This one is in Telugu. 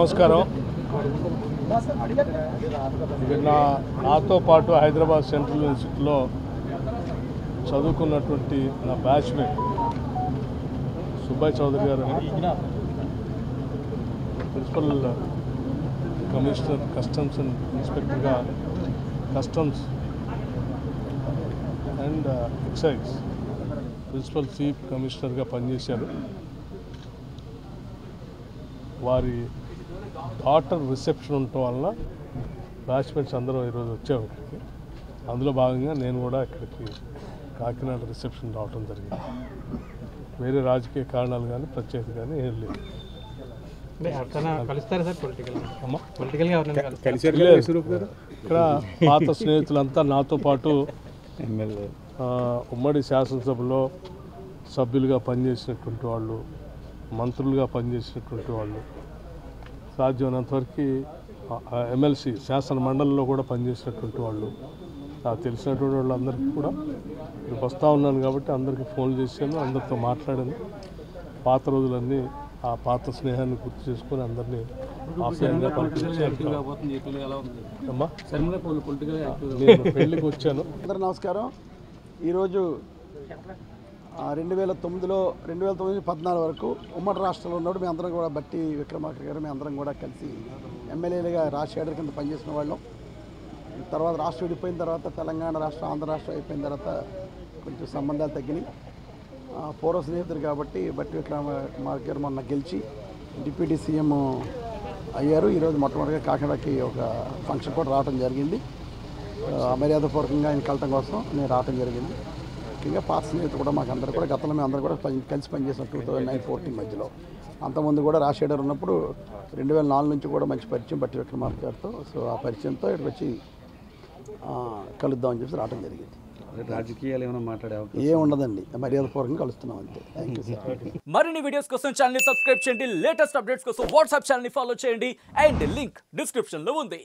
నమస్కారం. నాతో పాటు హైదరాబాద్ సెంట్రల్ యూనివర్సిటీలో చదువుకున్నటువంటి నా బ్యాచ్మేట్ సుబ్బయ్య చౌదరి గారు ప్రిన్సిపల్ కమిషనర్ కస్టమ్స్ అండ్ ఇన్స్పెక్టర్గా customs and excise principal chief కమిషనర్గా పనిచేశారు. వారి డాటర్ రిసెప్షన్ ఉండటం వల్ల బ్యాచ్మేట్స్ అందరూ ఈరోజు వచ్చాము ఇక్కడికి. అందులో భాగంగా నేను కూడా ఇక్కడికి కాకినాడ రిసెప్షన్ రావడం జరిగింది. వేరే రాజకీయ కారణాలు కానీ ప్రత్యేకత కానీ ఏం లేదు. ఇక్కడ పాత స్నేహితులంతా నాతో పాటు ఉమ్మడి శాసనసభలో సభ్యులుగా పనిచేసినటువంటి వాళ్ళు, మంత్రులుగా పనిచేసినటువంటి వాళ్ళు, సాధ్యమైనంతవరకు ఎమ్మెల్సీ శాసన మండలిలో కూడా పనిచేసినటువంటి వాళ్ళు, నాకు తెలిసినటువంటి వాళ్ళందరికీ కూడా ఇక్కడికి వస్తూ ఉన్నాను కాబట్టి అందరికీ ఫోన్ చేశాను, అందరితో మాట్లాడాను. పాత రోజులన్నీ ఆ పాత స్నేహాన్ని గుర్తు చేసుకొని అందరినీ ఆఫ్లైన్గా నేను పెళ్ళికి వచ్చాను. అందరూ నమస్కారం. ఈరోజు 2009-14 వరకు ఉమ్మడి రాష్ట్రంలో ఉన్నప్పుడు మేము అందరం కూడా బట్టి విక్రమార్క గారు మేము అందరం కూడా కలిసి ఎమ్మెల్యేలుగా రాజశేఖర్ కింద పనిచేసిన వాళ్ళం. తర్వాత రాష్ట్రం విడిపోయిన తర్వాత తెలంగాణ రాష్ట్రం, ఆంధ్ర రాష్ట్రం అయిపోయిన తర్వాత కొంచెం సంబంధాలు తగ్గినాయి. పూర్వ స్నేహితుడు కాబట్టి బట్టి విక్రమార్క గారు మొన్న గెలిచి డిప్యూటీ సీఎం అయ్యారు. ఈరోజు మొట్టమొదటిగా కాకినాడకి ఒక ఫంక్షన్ కూడా రావడం జరిగింది. మర్యాదపూర్వకంగా ఆయన కలటం కోసం నేను రావడం జరిగింది. ముఖ్యంగా పాత స్నేహితులు కూడా మాకు అందరూ కూడా గతంలో మేము అందరూ కూడా కలిసి పనిచేసాం 2009-14 మధ్యలో. అంతకుముందు కూడా రాజశేఖర్ ఉన్నప్పుడు 2004 నుంచి కూడా మంచి పరిచయం బట్టి విక్రమార్క గారితో. సో ఆ పరిచయంతో ఇక్కడికి వచ్చి కలుద్దామని చెప్పి రావడం జరిగింది. రాజకీయాలు ఏమైనా మాట్లాడే ఏం ఉండదండి, మర్యాదపూర్వకంగా కలుస్తున్నాం అంతే. Thank you sir. మరిన్ని వీడియోస్ కోసం ఛానల్ సబ్స్క్రైబ్ చేయండి, లేటెస్ట్ అప్డేట్స్ కోసం వాట్సాప్ ఛానల్ ఫాలో చేయండి అండ్ లింక్ డిస్క్రిప్షన్ లో ఉంది.